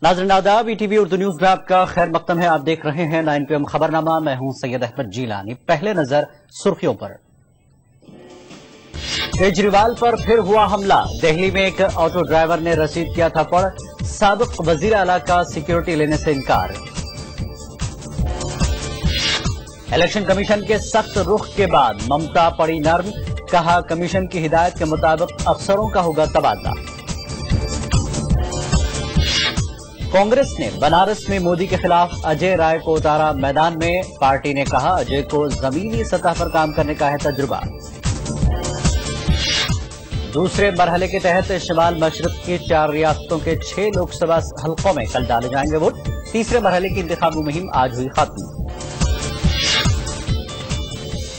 नाज़रीन आदाब, ETV Urdu news में आपका खैर मकदम है। आप देख रहे हैं 9 PM खबरनामा। मैं हूं सैयद अहमद जीलानी। पहले नजर सुर्खियों पर। केजरीवाल पर फिर हुआ हमला। दिल्ली में एक ऑटो ड्राइवर ने रसीद किया थप्पड़। साबिक वजीर आला का सिक्योरिटी लेने से इनकार। इलेक्शन कमीशन के सख्त रुख के बाद ममता पड़ी नर्म। कहा कमीशन की हिदायत के मुताबिक अफसरों का होगा तबादला। कांग्रेस ने बनारस में मोदी के खिलाफ अजय राय को उतारा मैदान में। पार्टी ने कहा अजय को जमीनी सतह पर काम करने का है तजुर्बा। दूसरे मरहले के तहत शिमाल मशरक की 4 रियासतों के 6 लोकसभा हलकों में कल डाले जाएंगे वोट। तीसरे मरहले की इंतखाबी मुहिम आज हुई खत्म।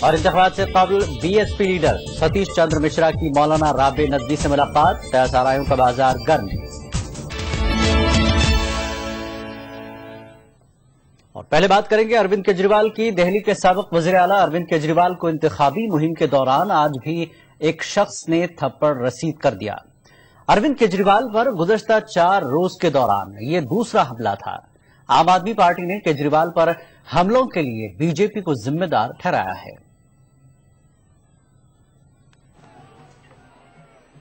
और इंतखाबात से कबल बीएसपी लीडर सतीश चंद्र मिश्रा की मौलाना राबे नदवी से मुलाकात। पैसारायों का बाजार गर्म। और पहले बात करेंगे अरविंद केजरीवाल की। दिल्ली के साबिक वजीर आला अरविंद केजरीवाल को इंतखाबी मुहिम के दौरान आज भी एक शख्स ने थप्पड़ रसीद कर दिया। अरविंद केजरीवाल पर गुज़श्ता 4 रोज के दौरान ये दूसरा हमला था। आम आदमी पार्टी ने केजरीवाल पर हमलों के लिए बीजेपी को जिम्मेदार ठहराया है।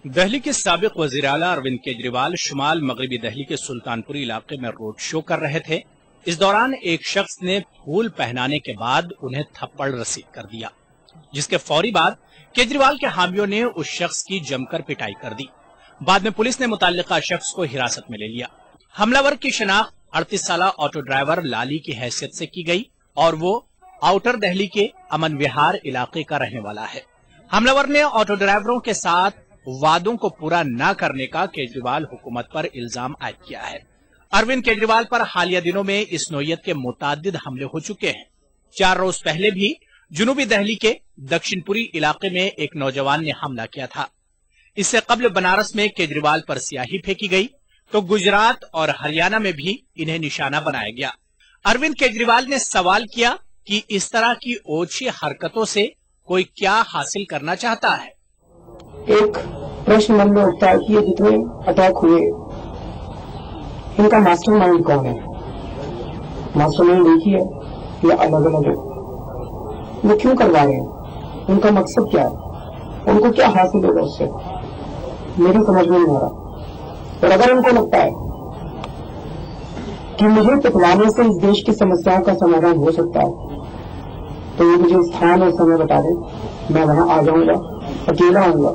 दिल्ली के साबिक वजीर आला अरविंद केजरीवाल शुमाल मगरबी दिल्ली के सुल्तानपुरी इलाके में रोड शो कर रहे थे। इस दौरान एक शख्स ने फूल पहनाने के बाद उन्हें थप्पड़ रसीद कर दिया, जिसके फौरी बाद केजरीवाल के हामियों ने उस शख्स की जमकर पिटाई कर दी। बाद में पुलिस ने मुतल्लिका शख्स को हिरासत में ले लिया। हमलावर की शनाख्त 38 साला ऑटो ड्राइवर लाली की हैसियत से की गई और वो आउटर दिल्ली के अमन विहार इलाके का रहने वाला है। हमलावर ने ऑटो ड्राइवरों के साथ वादों को पूरा न करने का केजरीवाल हुकूमत पर इल्जाम आयद किया है। अरविंद केजरीवाल पर हालिया दिनों में इस नौयत के मुतादिद हमले हो चुके हैं। 4 रोज पहले भी जुनूबी दिल्ली के दक्षिणपुरी इलाके में एक नौजवान ने हमला किया था। इससे कबल बनारस में केजरीवाल पर स्याही फेंकी गई तो गुजरात और हरियाणा में भी इन्हें निशाना बनाया गया। अरविंद केजरीवाल ने सवाल किया कि इस तरह की ओछी हरकतों से कोई क्या हासिल करना चाहता है। एक प्रश्न मन में उठता है कि ये जितने अटैक हुए इनका मास्टरमाइंड कौन है? मास्टरमाइंड एक ही है या अलग अलग है? वो क्यों करवा रहे हैं? उनका मकसद क्या है? उनको क्या हासिल होगा उससे? मेरी समझ में नहीं आ रहा। और अगर उनको लगता है कि मुझे पिटवाने से इस देश की समस्याओं का समाधान हो सकता है तो वो मुझे स्थान और समय बता दें, मैं वहां आ जाऊंगा, अकेला आऊंगा,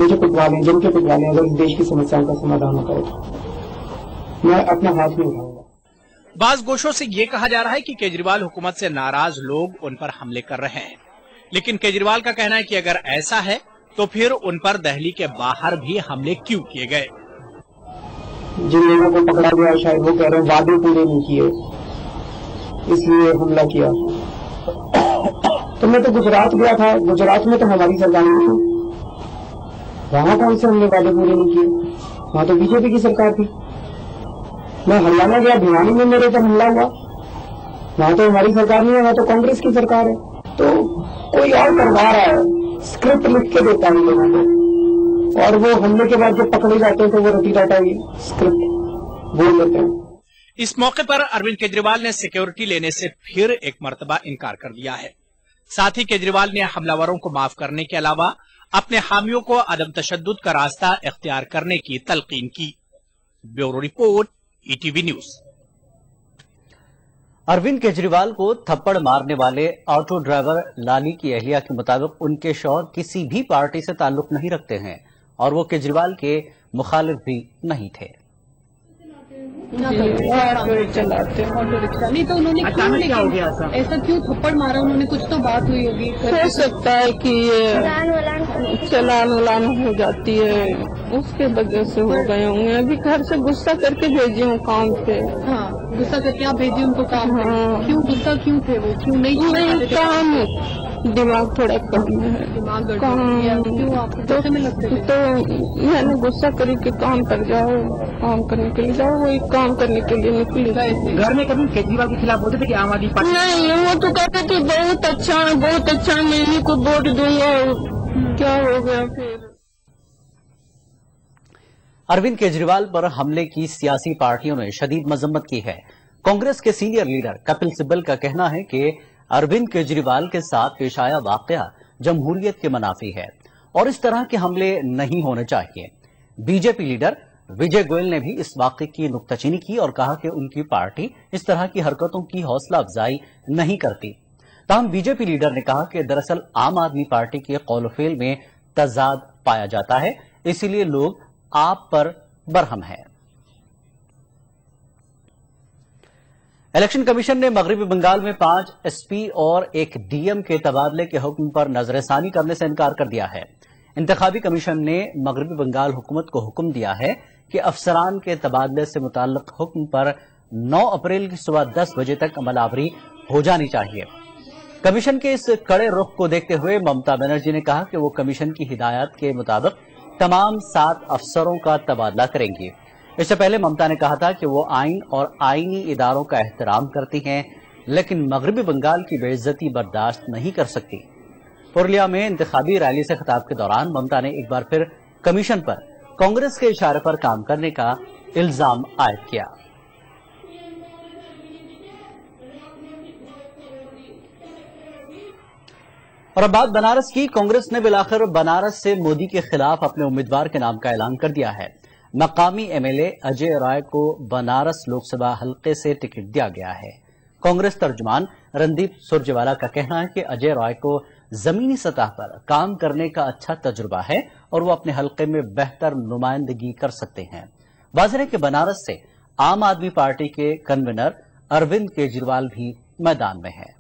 मुझे पिटवा लें, जम के पिटवा लें। अगर इस देश की समस्याओं का समाधान होता है तो मैं अपना हाथ नहीं उठाऊंगा। बाज गोशों से ये कहा जा रहा है कि केजरीवाल हुकूमत से नाराज लोग उन पर हमले कर रहे हैं, लेकिन केजरीवाल का कहना है कि अगर ऐसा है तो फिर उन पर दिल्ली के बाहर भी हमले क्यों किए गए। जिन लोगों को पकड़ा गया शायद वो कह रहे हैं वादे पूरे नहीं किए इसलिए हमला किया। तो मैं तो गुजरात गया था, गुजरात में तो हमारी सरकार नहीं थी, वहां कौन से हमने वादे पूरे नहीं किए? वहां तो बीजेपी की सरकार थी। मैं हरियाणा गया, भिवानी में मेरे पर हमला हुआ, वहां तो हमारी सरकार नहीं है, वहां तो कांग्रेस की सरकार है। तो कोई और करवा रहा है, स्क्रिप्ट लिख के देता है लोगों को और वो हमले के बाद जब पकड़े जाते हैं तो वो रटी रटा स्क्रिप्ट बोल देते हैं। इस मौके पर अरविंद केजरीवाल ने सिक्योरिटी लेने से फिर एक मर्तबा इनकार कर दिया है। साथ ही केजरीवाल ने हमलावरों को माफ करने के अलावा अपने हामियों को अदम तशद्दुद का रास्ता इख्तियार करने की तलकीन की। Bureau report, ETV news. Arvind Kejriwal को थप्पड़ मारने वाले ऑटो ड्राइवर लाली की अहलिया के मुताबिक उनके शौहर किसी भी पार्टी से ताल्लुक नहीं रखते हैं और वो केजरीवाल के मुखालिफ भी नहीं थे। चलाते ऑटो रिक्शा। नहीं तो उन्होंने अचानक क्या हो गया ऐसा क्यों थप्पड़ मारा? उन्होंने कुछ तो बात हुई होगी। हो सकता है कि ये चलान वलान हो जाती है, उसके वजह से हो गए होंगे। अभी घर से गुस्सा करके भेजी हूँ काम पे। हाँ, गुस्सा करके आप भेजी उनको काम पे। हाँ। क्यों गुस्सा क्यों थे वो? क्यों नहीं काम दिमाग थोड़ा कम है, दिमाग काम क्यों आपको गुस्से में लगते थे? तो मैंने गुस्सा करी कि काम कर जाओ, काम करने के लिए जाओ, वही काम करने के लिए निकली। घर में कभी केजरीवाल के खिलाफ बोलते थे कि आम आदमी पार्टी? नहीं, वो तो कहते थे बहुत अच्छा है, बहुत अच्छा, मैं इन्हीं को वोट दूंगा। क्या हो गया फिर? अरविंद केजरीवाल पर हमले की सियासी पार्टियों ने शदीद मजम्मत की है। कांग्रेस के सीनियर लीडर कपिल सिब्बल का कहना है कि अरविंद केजरीवाल के साथ पेश आया वाकया जमहूरियत के मुनाफी है और इस तरह के हमले नहीं होने चाहिए। बीजेपी लीडर विजय गोयल ने भी इस वाकये की नुक्ताचीनी की और कहा कि उनकी पार्टी इस तरह की हरकतों की हौसला अफजाई नहीं करती। ताहम बीजेपी लीडर ने कहा कि दरअसल आम आदमी पार्टी के कौल-ओ-फेल में तजाद पाया जाता है, इसीलिए लोग आप पर बरहम है। इलेक्शन कमीशन ने मगरबी बंगाल में 5 एसपी और एक डीएम के तबादले के हुक्म पर नजरसानी करने से इनकार कर दिया है। इंतखाबी कमीशन ने मगरबी बंगाल हुकूमत को हुक्म दिया है कि अफसरान के तबादले से मुताल्लिक हुक्म पर 9 अप्रैल की सुबह 10 बजे तक अमलावरी हो जानी चाहिए। कमीशन के इस कड़े रुख को देखते हुए ममता बनर्जी ने कहा कि वो कमीशन की हिदायत के मुताबिक तमाम 7 अफसरों का तबादला करेंगी। इससे पहले ममता ने कहा था कि वो आइन और आईनी इदारों का एहतराम करती हैं, लेकिन मगरबी बंगाल की बेइज्जती बर्दाश्त नहीं कर सकती। पुरलिया में इंतखाबी रैली से खिताब के दौरान ममता ने एक बार फिर कमीशन पर कांग्रेस के इशारे पर काम करने का इल्जाम आयद किया। और अब बात बनारस की। कांग्रेस ने बिलाखिर बनारस से मोदी के खिलाफ अपने उम्मीदवार के नाम का ऐलान कर दिया है। मकामी एमएलए अजय राय को बनारस लोकसभा हलके से टिकट दिया गया है। कांग्रेस तर्जुमान रणदीप सुरजेवाला का कहना है कि अजय राय को जमीनी सतह पर काम करने का अच्छा तजुर्बा है और वो अपने हलके में बेहतर नुमाइंदगी कर सकते हैं। वाज़ेह है कि बनारस से आम आदमी पार्टी के कन्वीनर अरविंद केजरीवाल भी मैदान में है।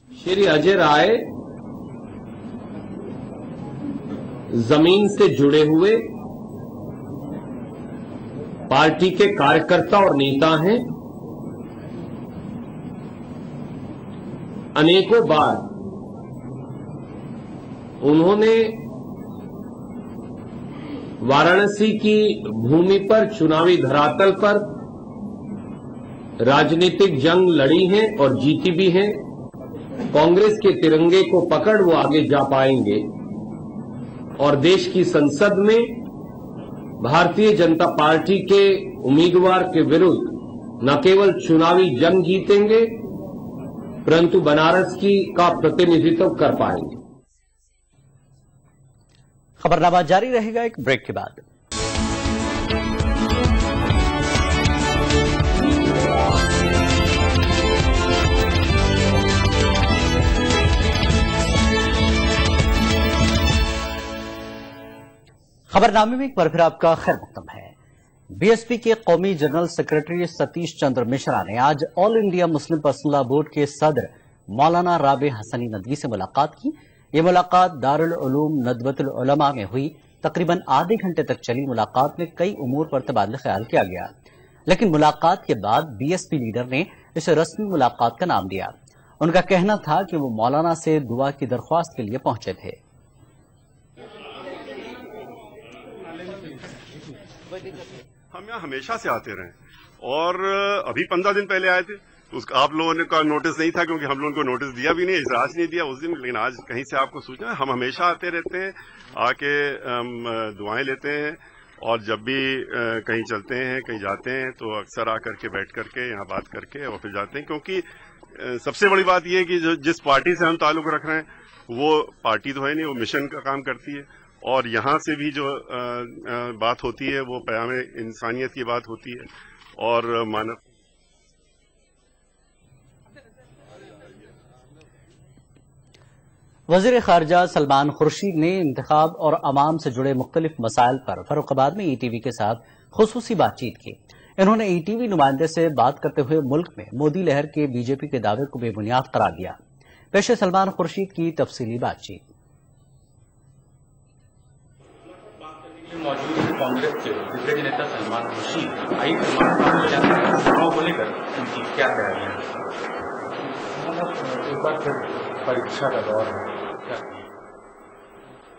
श्री अजय राय जमीन से जुड़े हुए पार्टी के कार्यकर्ता और नेता हैं। अनेकों बार उन्होंने वाराणसी की भूमि पर चुनावी धरातल पर राजनीतिक जंग लड़ी हैं और जीती भी हैं। कांग्रेस के तिरंगे को पकड़ वो आगे जा पाएंगे और देश की संसद में भारतीय जनता पार्टी के उम्मीदवार के विरुद्ध न केवल चुनावी जंग जीतेंगे परंतु बनारस का प्रतिनिधित्व कर पाएंगे। खबरनामा जारी रहेगा एक ब्रेक के बाद। खबरनामे में एक बार फिर आपका खैर मकदम है। बीएसपी के कौमी जनरल सेक्रेटरी सतीश चंद्र मिश्रा ने आज all India Muslim personal board के सदर मौलाना राबे हसनी नदवी से मुलाकात की। ये मुलाकात दारुल उलूम नदवतुल उलमा में हुई। तकरीबन आधे घंटे तक चली मुलाकात में कई उमूर पर तबादला ख्याल किया गया, लेकिन मुलाकात के बाद बीएसपी लीडर ने इसे रस्मी मुलाकात का नाम दिया। उनका कहना था कि वो मौलाना से दुआ की दरख्वास्त के लिए पहुंचे थे। हम यहाँ हमेशा से आते रहे और अभी 15 दिन पहले आए थे तो आप लोगों ने का नोटिस नहीं था क्योंकि हम लोगों को नोटिस दिया भी नहीं, इजलास नहीं दिया उस दिन, लेकिन आज कहीं से आपको सूचना। हम हमेशा आते रहते हैं, आके दुआएं लेते हैं और जब भी कहीं चलते हैं कहीं जाते हैं तो अक्सर आकर के बैठ करके यहाँ बात करके और फिर जाते हैं। क्योंकि सबसे बड़ी बात यह है कि जिस पार्टी से हम ताल्लुक रख रहे हैं वो पार्टी तो है नहीं, वो मिशन का काम करती है और यहाँ से भी जो बात होती है वो प्याम इंसानियत की बात होती है और मानव। वज़ीर ख़ारिजा सलमान खुर्शीद ने इंतखाब और अवाम से जुड़े मुख्तलिफ मसाइल पर फर्रुखाबाद में ईटीवी के साथ खुसूसी बातचीत की। इन्होंने ईटीवी नुमाइंदे से बात करते हुए मुल्क में मोदी लहर के बीजेपी के दावे को बेबुनियाद करार दिया। पेश सलमान खुर्शीद की तफसीली बातचीत। मौजूद है कांग्रेस के दिग्गज नेता सलमान खुर्शीद। आई चुनाव को लेकर उनकी क्या तैयारियां? एक बार फिर परीक्षा का दौर है।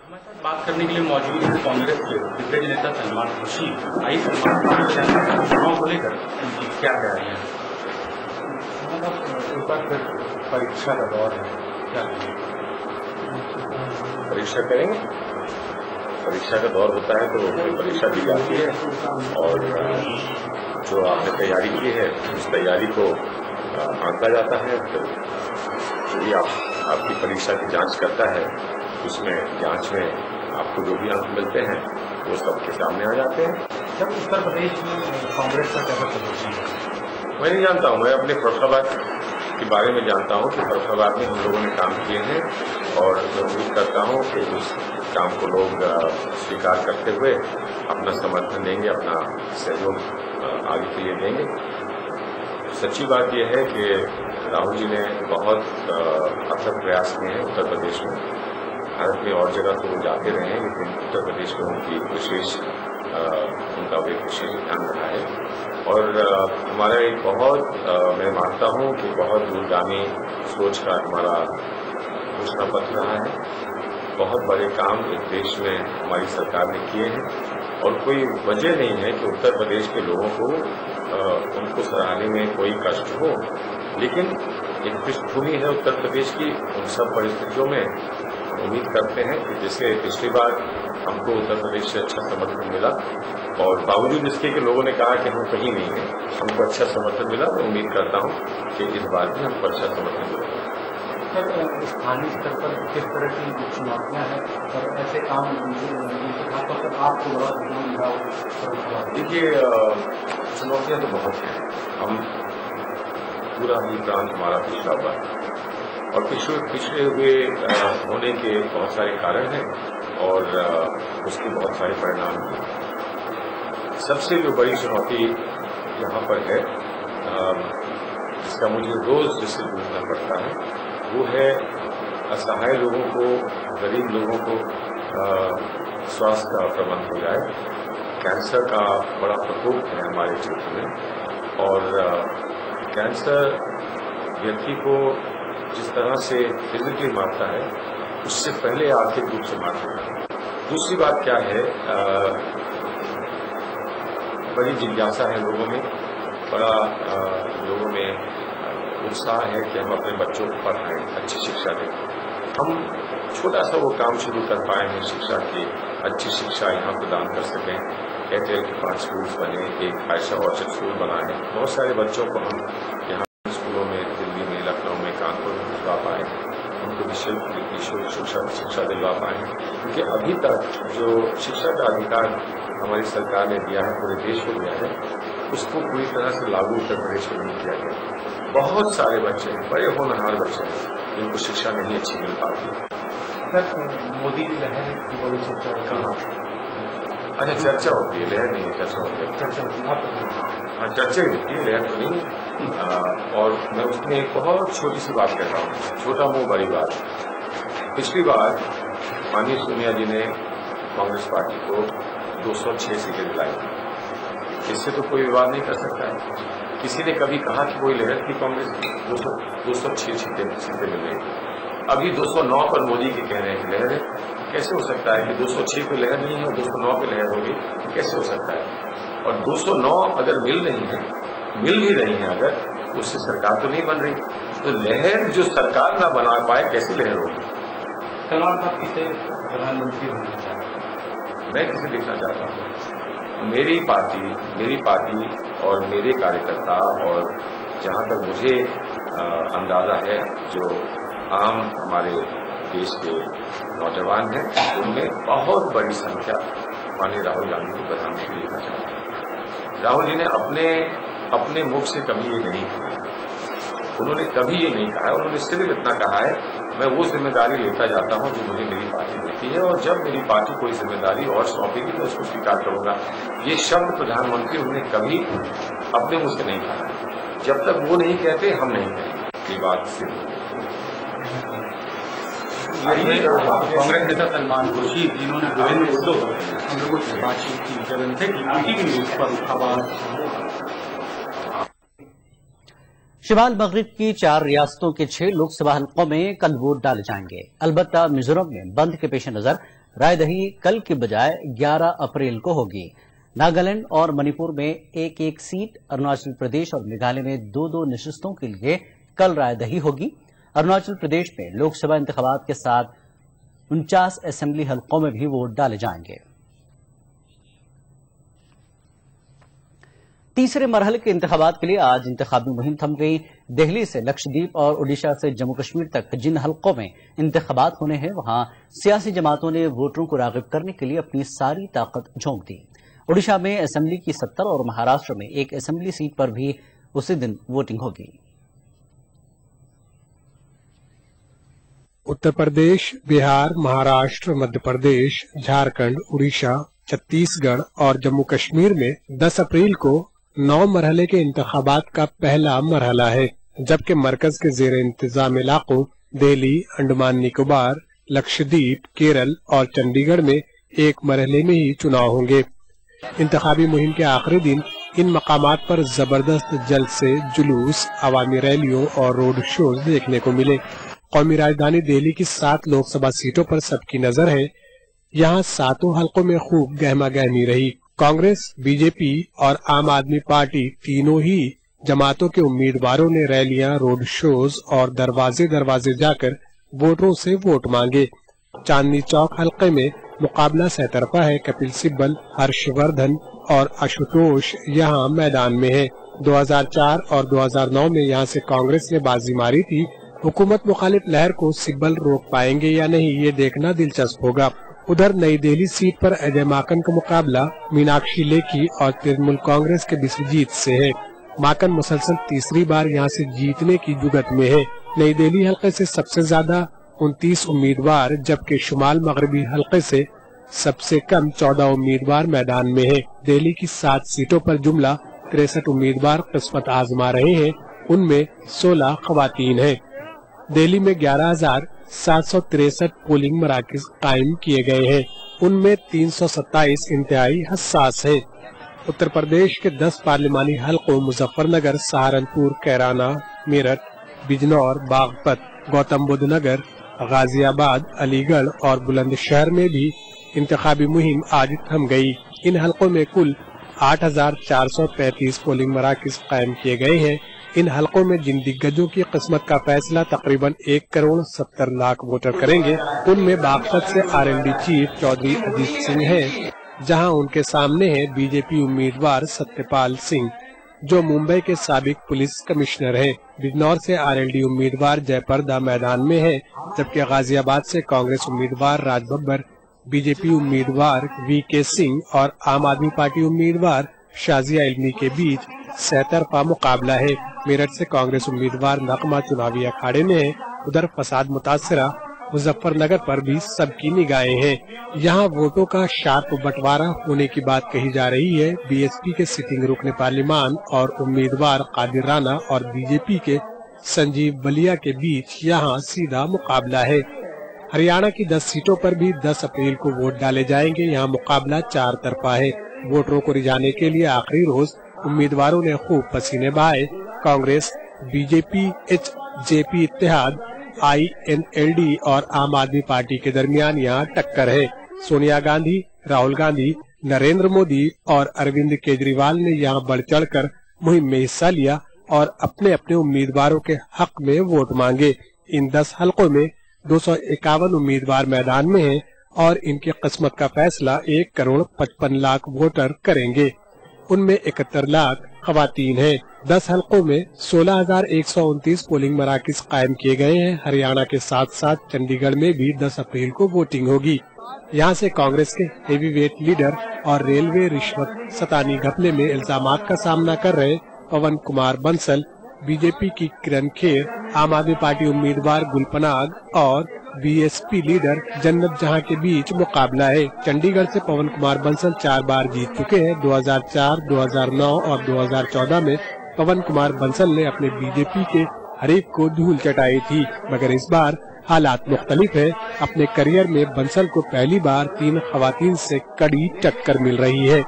हमारे साथ बात करने के लिए मौजूद है कांग्रेस के दिग्गज नेता सलमान खुर्शीद। आई चुनाव को लेकर उनकी क्या तैयारियां? एक बार फिर परीक्षा का दौर है। परीक्षा करेंगे। परीक्षा का दौर होता है तो फिर परीक्षा दी जाती है और जो आपने तैयारी की है उस तैयारी को आंका जाता है। फिर यदि आपकी परीक्षा की जांच करता है उसमें जांच में आपको जो भी अंक मिलते हैं वो सबके सामने आ जाते हैं। जब उत्तर प्रदेश में कांग्रेस का कैसा प्रदर्शन है? मैं नहीं जानता हूँ, मैं अपने फरुखाबाद के बारे में जानता हूँ कि फरुखाबाद में हम लोगों ने काम किए हैं और मैं उम्मीद करता हूँ कि उस काम को लोग स्वीकार करते हुए अपना समर्थन देंगे, अपना सहयोग आगे के लिए देंगे। सच्ची बात यह है कि राहुल जी ने बहुत अथक प्रयास किए हैं उत्तर प्रदेश में। भारत में और जगह तो वो जाते रहे हैं लेकिन उत्तर प्रदेश में उनका विशेष ध्यान रहा है और हमारा एक बहुत मैं मानता हूँ कि बहुत दूरगामी सोच का हमारा घोषणा पत्र रहा है। बहुत बड़े काम इस देश में हमारी सरकार ने किए हैं और कोई वजह नहीं है कि उत्तर प्रदेश के लोगों को उनको सराहने में कोई कष्ट हो, लेकिन एक पृष्ठभूमि है उत्तर प्रदेश की। उन सब परिस्थितियों में उम्मीद करते हैं कि जैसे पिछली बार हमको उत्तर प्रदेश से अच्छा समर्थन मिला और बावजूद इसके कि लोगों ने कहा कि हम कहीं नहीं हैं, हमको अच्छा समर्थन मिला। मैं उम्मीद करता हूं कि इस बार भी हमको अच्छा समर्थन मिलेगा। सर, स्थानीय स्तर पर किस तरह की चुनौतियां हैं और ऐसे काम खासतौर पर आपको बड़ा? देखिए, चुनौतियां तो बहुत हैं। हम पूरा ही प्रांत हमारा पिछड़ा हुआ है और पिछड़े हुए होने के बहुत सारे कारण हैं और उसके बहुत सारे परिणाम हैं। सबसे जो बड़ी चुनौती यहाँ पर है जिसका मुझे रोज जिससे जूझना पड़ता है वो है असहाय लोगों को, गरीब लोगों को स्वास्थ्य का प्रबंध हो जाए। कैंसर का बड़ा प्रकोप है हमारे क्षेत्र में और कैंसर व्यक्ति को जिस तरह से फिजिकली मारता है उससे पहले आर्थिक रूप से मारता है। दूसरी बात क्या है, बड़ी जिज्ञासा है लोगों में, बड़ा लोगों में उत्साह है कि हम अपने बच्चों को पढ़ाएं, अच्छी शिक्षा दें। हम छोटा सा वो काम शुरू कर पाए हैं शिक्षा की, अच्छी शिक्षा यहाँ प्रदान कर सकें। एयरटेल के 5 स्कूल्स बने, एक आयशा ऑर्चर्ड स्कूल बना है। बहुत सारे बच्चों को हम यहाँ स्कूलों में दिल्ली में, लखनऊ में, कानपुर में भिजवा पाए, उनको निःशुल्क शिक्षा दिलवा पाए। क्योंकि अभी तक जो शिक्षा का अधिकार हमारी सरकार ने दिया है, पूरे देश को दिया है, उसको पूरी तरह से लागू उत्तर प्रदेश में नहीं किया गया। बहुत सारे बच्चे हैं, बड़े होनहार बच्चे हैं, जिनको शिक्षा नहीं अच्छी मिल पाती। मोदी की लहर की बड़ी चर्चा कहाँ? अच्छा, चर्चा होती है, लहर नहीं है, चर्चा होती है। चर्चा होती है, लहर तो नहीं। और मैं उसमें एक बहुत छोटी सी बात कहता हूँ, छोटा मुंह बड़ी बात। पिछली बार माननीय सोनिया जी ने कांग्रेस पार्टी को 206 सीटें दिलाई। इससे तो कोई विवाद नहीं कर सकता है। किसी ने कभी कहा कि कोई लहर थी कांग्रेस की? 206 सीटें मिल रही। अभी 209 पर मोदी के कह रहे हैं कि लहर है। कैसे हो सकता है कि 206 पे लहर नहीं है और 209 पे लहर होगी? कैसे हो सकता है? और 209 अगर मिल भी रही है अगर, उससे सरकार तो नहीं बन रही। तो लहर जो सरकार ना बना पाए, कैसे लहर होगी? सलमान साहब किसे प्रधानमंत्री होना चाहते हैं? मैं किसे देखना चाहता हूँ? मेरी पार्टी और मेरे कार्यकर्ता और जहाँ तक मुझे अंदाजा है, जो आम हमारे देश के नौजवान हैं, उनमें बहुत बड़ी संख्या माननीय राहुल गांधी को प्रधानमंत्री देखना चाहते हैं। राहुल जी ने अपने मुख से कभी ये नहीं कहा, उन्होंने कभी ये नहीं कहा। उन्होंने सिर्फ इतना कहा है, मैं वो जिम्मेदारी लेता जाता हूं जो मुझे मेरी पार्टी देती है और जब मेरी पार्टी कोई जिम्मेदारी और सौंपेगी तो उसको स्वीकार करूंगा। ये शब्द प्रधानमंत्री उन्होंने कभी अपने मुंह से नहीं कहा। जब तक वो नहीं कहते, हम नहीं कहेंगे। ये बात सिर्फ कांग्रेस नेता सलमान खुर्शीद, जिन्होंने विभिन्न मुद्दों पर हम लोगों से बातचीत की, जब इनसे ईटीवी न्यूज पर खबर। शिमाल मगरिब की 4 रियासतों के 6 लोकसभा हलकों में कल वोट डाले जाएंगे। अलबत्ता मिजोरम में बंद के पेश नजर रायदही कल के बजाय 11 अप्रैल को होगी। नागालैंड और मणिपुर में 1-1 सीट, अरुणाचल प्रदेश और मेघालय में 2-2 नशिस्तों के लिए कल रायदही होगी। अरुणाचल प्रदेश में लोकसभा इंतखाबात के साथ 49 असेंबली हलकों में भी वोट डाले जाएंगे। तीसरे मरहले के इंतखाबात के लिए आज इंतखाबी मुहिम थम गई। दिल्ली से लक्षद्वीप और उड़ीसा से जम्मू कश्मीर तक जिन हलकों में इंतखाबात होने हैं वहां सियासी जमातों ने वोटरों को राग़िब करने के लिए अपनी सारी ताकत झोंक दी। उड़ीसा में असेंबली की 70 और महाराष्ट्र में एक असेंबली सीट पर भी उसी दिन वोटिंग होगी। उत्तर प्रदेश, बिहार, महाराष्ट्र, मध्य प्रदेश, झारखंड, उड़ीसा, छत्तीसगढ़ और जम्मू कश्मीर में 10 अप्रैल को 9 मरहले के इंतखाबात का पहला मरहला है, जबकि मरकज के जेर इंतजाम इलाकों दिल्ली, अंडमान निकोबार, लक्षद्वीप, केरल और चंडीगढ़ में एक मरहले में ही चुनाव होंगे। इंतखाबी मुहिम के आखिरी दिन इन मकामात पर जबरदस्त जलसे, जुलूस, अवामी रैलियों और रोड शोज देखने को मिले। कौमी राजधानी दिल्ली की 7 लोकसभा सीटों पर सबकी नजर है। यहाँ 7 हलकों में खूब गहमा गहमी रही। कांग्रेस, बीजेपी और आम आदमी पार्टी तीनों ही जमातों के उम्मीदवारों ने रैलियां, रोड शोज और दरवाजे दरवाजे जाकर वोटरों से वोट मांगे। चांदनी चौक हलके में मुकाबला सहतरफा है। कपिल सिब्बल, हर्षवर्धन और आशुतोष यहाँ मैदान में है। 2004 और 2009 में यहाँ से कांग्रेस ने बाजी मारी थी। हुकूमत मुखालिफ लहर को सिब्बल रोक पाएंगे या नहीं, ये देखना दिलचस्प होगा। उधर नई दिल्ली सीट पर अजय माकन का मुकाबला मीनाक्षी लेखी और तृणमूल कांग्रेस के बिस्वजीत से है। माकन मुसलसल तीसरी बार यहाँ से जीतने की जुगत में है। नई दिल्ली हलके से सबसे ज्यादा 29 उम्मीदवार, जबकि शुमाल मगरबी हलके से सबसे कम 14 उम्मीदवार मैदान में है। दिल्ली की 7 सीटों पर जुमला 63 उम्मीदवार किस्मत आजमा रहे हैं, उनमें 16 खवातीन हैं। दिल्ली में 11,763 पोलिंग मराकज कायम किए गए हैं, उनमें 327 इंतहाई हसास है। उत्तर प्रदेश के 10 पार्लिमानी हलकों मुजफ्फरनगर, सहारनपुर, कैराना, मेरठ, बिजनौर, बागपत, गौतम बुद्ध नगर, गाजियाबाद, अलीगढ़ और बुलंदशहर में भी इंतखाबी मुहिम आज थम गई। इन हलकों में कुल 8,435 पोलिंग मराकज कायम किए गए हैं। इन हलकों में जिन दिग्गजों की किस्मत का फैसला तकरीबन 1,70,00,000 वोटर करेंगे, उनमें बागपत से आरएलडी चीफ चौधरी अजीत सिंह हैं, जहां उनके सामने है बीजेपी उम्मीदवार सत्यपाल सिंह, जो मुंबई के साबिक पुलिस कमिश्नर हैं। बिजनौर से आरएलडी उम्मीदवार जयप्रदा मैदान में है, जबकि गाजियाबाद से कांग्रेस उम्मीदवार राज बब्बर, बीजेपी उम्मीदवार वीके सिंह और आम आदमी पार्टी उम्मीदवार शाजिया इल्मी के बीच सहतरफा मुकाबला है। मेरठ से कांग्रेस उम्मीदवार नगमा चुनावी अखाड़े में है। उधर फसाद मुतासरा मुजफ्फरनगर पर भी सबकी निगाहें हैं। यहाँ वोटों का शार्प बंटवारा होने की बात कही जा रही है। बीएसपी के सिटिंग रुकन पार्लिमान और उम्मीदवार कादिर राना और बीजेपी के संजीव बलिया के बीच यहाँ सीधा मुकाबला है। हरियाणा की 10 सीटों पर भी 10 अप्रैल को वोट डाले जाएंगे। यहाँ मुकाबला 4 तरफा है। वोटरों को रिझाने के लिए आखिरी रोज उम्मीदवारों ने खूब पसीने बहाए। कांग्रेस, बीजेपी, जेपी इत्तेहाद, INLD और आम आदमी पार्टी के दरमियान यहाँ टक्कर है। सोनिया गांधी, राहुल गांधी, नरेंद्र मोदी और अरविंद केजरीवाल ने यहाँ बढ़ चढ़कर मुहिम में हिस्सा लिया और अपने अपने उम्मीदवारों के हक में वोट मांगे। इन 10 हलकों में 251 उम्मीदवार मैदान में हैं और इनकी किस्मत का फैसला 1,55,00,000 वोटर करेंगे। उनमें 71 लाख खवातीन हैं। 10 हलकों में 16,129 पोलिंग मराकज कायम किए गए हैं। हरियाणा के साथ साथ चंडीगढ़ में भी 10 अप्रैल को वोटिंग होगी। यहाँ से कांग्रेस के हेवीवेट लीडर और रेलवे रिश्वत सतानी घपले में इल्जामात का सामना कर रहे पवन कुमार बंसल, बीजेपी की किरण खेर, आम आदमी पार्टी उम्मीदवार गुलपनाग और बीएसपी लीडर जन्नत जहां के बीच मुकाबला है। चंडीगढ़ से पवन कुमार बंसल 4 बार जीत चुके हैं। 2004, 2009 और 2014 में पवन कुमार बंसल ने अपने बीजेपी के हरीफ को धूल चटाई थी, मगर इस बार हालात मुख्तलिफ है। अपने करियर में बंसल को पहली बार 3 खवातीन से कड़ी टक्कर मिल रही है।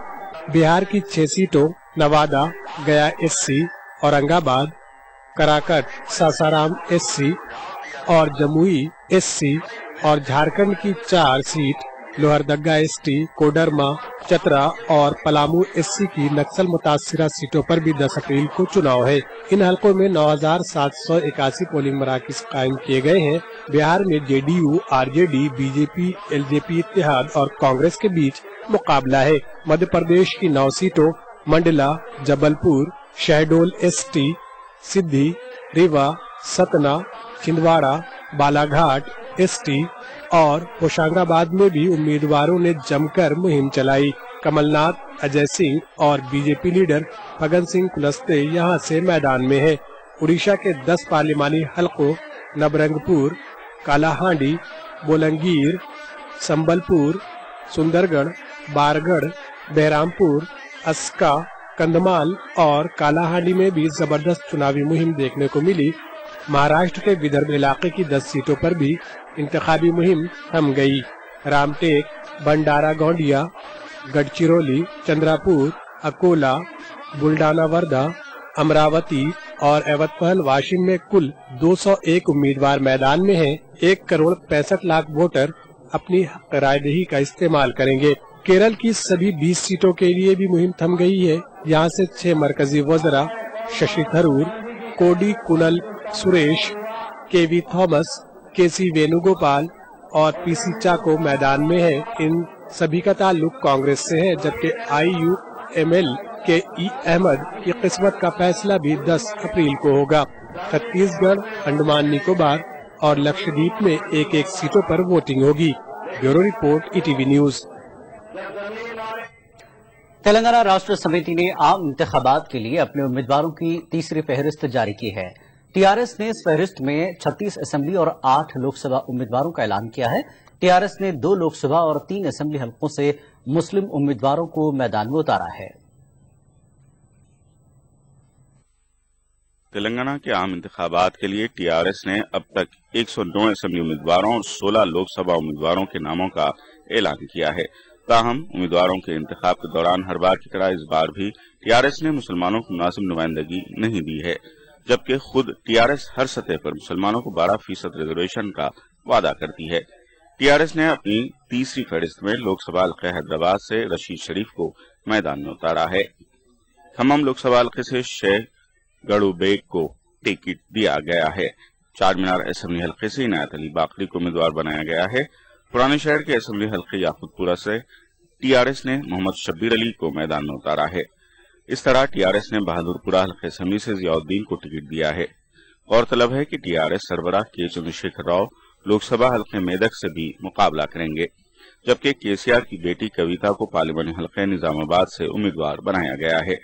बिहार की 6 सीटों नवादा, गया SC, औरंगाबाद, कराकट, सासाराम SC और जमुई SC और झारखंड की 4 सीट लोहरदगा ST, कोडरमा, चतरा और पलामू SC की नक्सल मुतासिरा सीटों पर भी 10 अप्रैल को चुनाव है। इन हलकों में 9,781 पोलिंग मराकज कायम किए गए हैं। बिहार में JDU, RJD, BJP, LJP इत्तेहाद और कांग्रेस के बीच मुकाबला है। मध्य प्रदेश की 9 सीटों मंडला, जबलपुर, शहडोल ST, सिद्धि, रीवा, सतना, छिंदवाड़ा, बालाघाट ST और होशंगाबाद में भी उम्मीदवारों ने जमकर मुहिम चलाई। कमलनाथ, अजय सिंह और BJP लीडर फगन सिंह कुलस्ते यहां से मैदान में हैं। उड़ीसा के 10 पार्लिमानी हलकों नवरंगपुर, कालाहांडी, बोलंगीर, संबलपुर, सुंदरगढ़, बारगढ़, बहरामपुर, अस्का, कंधमाल और कालाहांडी में भी जबरदस्त चुनावी मुहिम देखने को मिली। महाराष्ट्र के विदर्भ इलाके की 10 सीटों पर भी इंतखाबी मुहिम थम गई। रामटेक, भंडारा गोंडिया, गढ़चिरौली, चंद्रापुर, अकोला, बुल्डाना वर्धा, अमरावती और एवतपहल वाशिम में कुल 201 उम्मीदवार मैदान में हैं। 1,65,00,000 वोटर अपनी हक रायदही का इस्तेमाल करेंगे। केरल की सभी 20 सीटों के लिए भी मुहिम थम गई है। यहाँ से 6 मरकजी वज़रा Shashi Tharoor, Kodikunnil Suresh, KV Thomas, KC Venugopal और PC चाको मैदान में है। इन सभी का ताल्लुक कांग्रेस से है, जबकि IUML के E अहमद की किस्मत का फैसला भी 10 अप्रैल को होगा। छत्तीसगढ़, अंडमान निकोबार और लक्षद्वीप में 1-1 सीटों पर वोटिंग होगी। Bureau report, ETV news. Telangana राष्ट्र समिति ने आम इंतखाबात के लिए अपने उम्मीदवारों की तीसरी फहरिस्त जारी की है। TRS ने इस फहरिस्त में 36 असेंबली और 8 लोकसभा उम्मीदवारों का ऐलान किया है। TRS ने 2 लोकसभा और 3 असेंबली हलकों से मुस्लिम उम्मीदवारों को मैदान में उतारा है। तेलंगाना के आम इंतखाबात के लिए TRS ने अब तक 109 असेंबली उम्मीदवारों और 16 लोकसभा उम्मीदवारों के नामों का ऐलान किया है। ताहम उम्मीदवारों के इंतखाब के दौरान हर बार की तरह इस बार भी TRS ने मुसलमानों को मुनासिब नुमाइंदगी नहीं दी है, जबकि खुद TRS हर सतह पर मुसलमानों को 12% रिजर्वेशन का वादा करती है। TRS ने अपनी तीसरी फहरिस्त में लोकसभा हल्के हैदराबाद से रशीद शरीफ को मैदान में उतारा है। खम्मम लोकसभा हल्के से शेख गड़ू बेग को टिकट दिया गया है। चार मीनार असेंबली हल्के से इनायत अली बाकरी को उम्मीदवार बनाया गया है। पुराने शहर के असेंबली हल्के याकूतपुरा से TRS ने मोहम्मद शब्बीर अली को मैदान में उतारा है। इस तरह TRS ने बहादुरपुरा हल्के असेंबली से जियाउद्दीन को टिकट दिया है। गौरतलब है कि TRS सरबराह के चंद्रशेखर राव लोकसभा हल्के मेदक से भी मुकाबला करेंगे, जबकि KCR की बेटी कविता को पार्लिमानी हल्के निजामाबाद से उम्मीदवार बनाया गया है।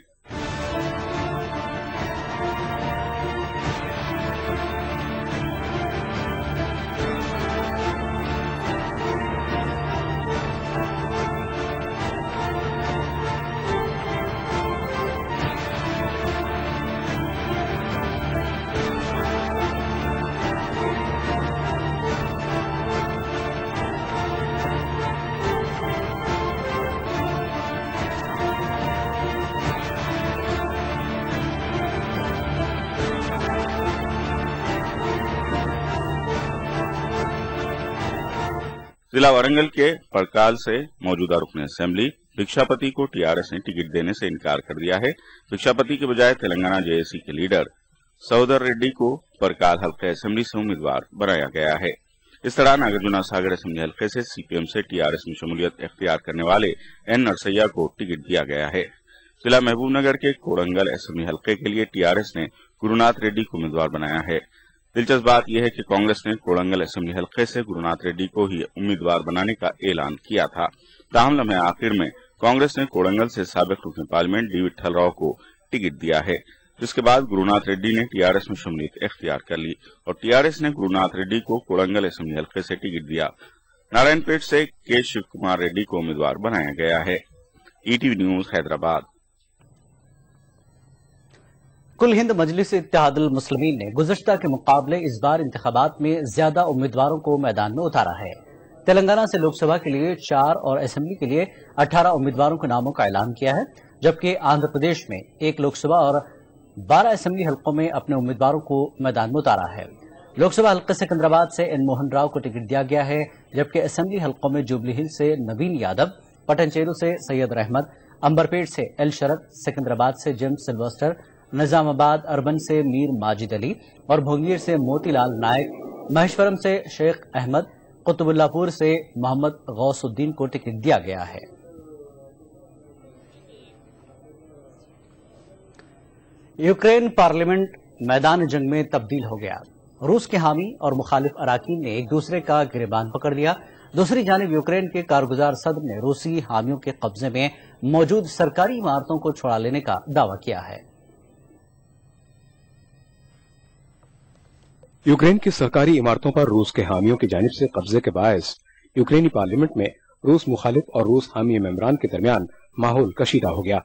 जिला वारंगल के पड़काल से मौजूदा रुकन असेंबली भिक्षापति को TRS ने टिकट देने से इनकार कर दिया है। भिक्षापति के बजाय तेलंगाना JAC के लीडर सहोदर रेड्डी को पड़काल हल्के असेंबली से उम्मीदवार बनाया गया है। इस तरह नागार्जुना सागर असेंबली हल्के से CPM से TRS में शमूलियत इख्तियार करने वाले N नरसैया को टिकट दिया गया है। जिला महबूबनगर के कोड़ंगल असेंबली हल्के के लिए TRS ने गुरुनाथ रेड्डी को उम्मीदवार बनाया है। दिलचस्प बात यह है कि कांग्रेस ने कोड़ंगल असेंबली हल्के से गुरुनाथ रेड्डी को ही उम्मीदवार बनाने का ऐलान किया था। ताहम लम्हे आखिर में कांग्रेस ने कोड़ंगल से साबिक रुकन पार्लियामेंट डी विट्ठल राव को टिकट दिया है, जिसके बाद गुरुनाथ रेड्डी ने TRS में शमूलियत इख्तियार कर ली और TRS ने गुरुनाथ रेड्डी को कोड़ंगल असेंबली हल्के से टिकट दिया। नारायणपेट से के शिव कुमार रेड्डी को उम्मीदवार बनाया गया है। ETV news Hyderabad. कुल हिंद मजलिस इत्तेहादुल मुस्लिमीन ने गुज़श्ता के मुकाबले इस बार इंतखाबात में ज्यादा उम्मीदवारों को मैदान में उतारा है। तेलंगाना से लोकसभा के लिए 4 और असेंबली के लिए 18 उम्मीदवारों के नामों का ऐलान किया है, जबकि आंध्र प्रदेश में 1 लोकसभा और 12 असेंबली हलकों में अपने उम्मीदवारों को मैदान में उतारा है। लोक सभा हल्के सिकंदराबाद से एन मोहन राव को टिकट दिया गया है, जबकि असेंबली हल्कों में जुबली हिल से नवीन यादव, पटनचेरू से सैयद रहमत, अंबरपेट से एल शरद, सिकंदराबाद से जेम्स सिल्वेस्टर, निजामाबाद अर्बन से मीर माजिद अली और भोंगीर से मोतीलाल नायक, महेश्वरम से शेख अहमद, कुतुबुल्लापुर से मोहम्मद गौसुद्दीन को टिकट दिया गया है। यूक्रेन पार्लियामेंट मैदान जंग में तब्दील हो गया। रूस के हामी और मुखालिफ अराकीन ने एक दूसरे का गिरेबान पकड़ लिया। दूसरी जानिब यूक्रेन के कारगुजार सदर ने रूसी हामियों के कब्जे में मौजूद सरकारी इमारतों को छुड़ा लेने का दावा किया है। यूक्रेन की सरकारी इमारतों पर रूस के हामियों की जानिब से कब्जे के बायस यूक्रेनी पार्लियामेंट में रूस मुखालिफ और रूस हामी मेंबरान के दरमियान माहौल कशीदा हो गया।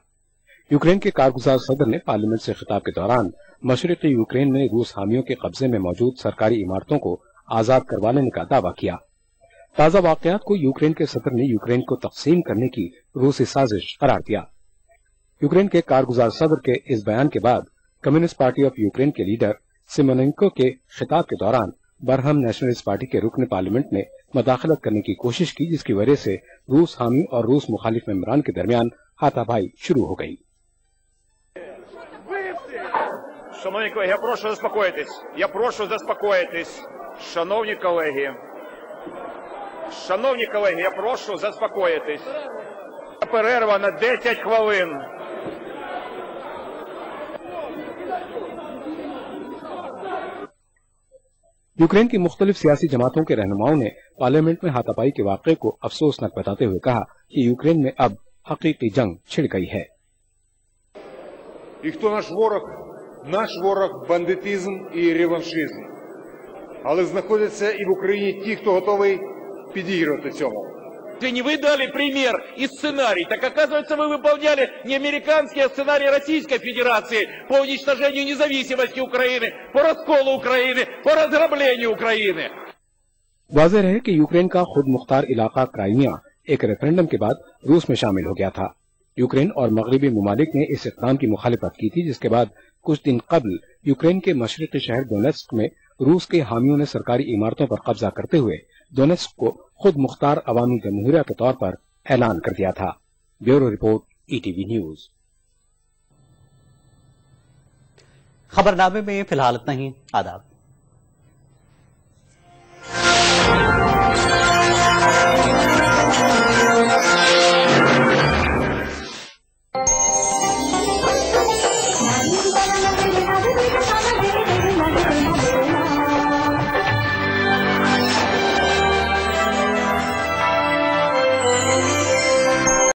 यूक्रेन के कारगुजार सदर ने पार्लियामेंट से खिताब के दौरान मशरिकी यूक्रेन में रूस हामियों के कब्जे में मौजूद सरकारी इमारतों को आजाद करवा लेने का दावा किया। ताजा वाकयात को यूक्रेन के सदर ने यूक्रेन को तकसीम करने की रूसी साजिश करार दिया। यूक्रेन के कारगुजार सदर के इस बयान के बाद कम्युनिस्ट पार्टी ऑफ यूक्रेन के लीडर सिमोनेंको के खिताब के दौरान बरहम नेशनलिस्ट पार्टी के रुकन पार्लियामेंट ने मदाखलत करने की कोशिश की, जिसकी वजह से रूस हामी और रूस मुखालिफ मेंबरान के दरमियान हाथापाई शुरू हो गई। Шановні колеги, я прошу заспокоїтись. Я прошу заспокоїтись. Шановні колеги. Шановні колеги, я прошу заспокоїтись. Перерва на 10 хвилин. यूक्रेन की मुख्तलिफ सियासी जमातों के रहनुमाओं ने पार्लियामेंट में हाथापाई के वाक़े को अफसोसनाक बताते हुए कहा कि यूक्रेन में अब हकीकी जंग छिड़ गई है। І хто наш ворог? Наш ворог – бандитизм і реваншизм. Але знаходяться і в Україні ті, хто готовий підігрувати цьому. Не вы дали пример и сценарий, так оказывается вы выполняли не американский, а сценарий Российской Федерации по уничтожению независимости Украины, по расколу Украины, по разграблению Украины. वाज़ेह रहे कि यूक्रेन का खुद मुख्तार इलाका क्राइमिया एक रेफरेंडम के बाद रूस में शामिल हो गया था। यूक्रेन और मगरबी ममालिक ने इस इक़दाम की मुखालिफत की थी, जिसके बाद कुछ दिन कबल यूक्रेन के मशरक़ी शहर डोनेत्स्क में रूस के हामियों ने सरकारी इमारतों पर कब्जा करते हुए डोनेत्स्क को खुद मुख्तार अवामी जमहूरिया के तौर पर ऐलान कर दिया था। Bureau report, ETV news. खबरनामे में फिलहाल इतना ही। आदाब।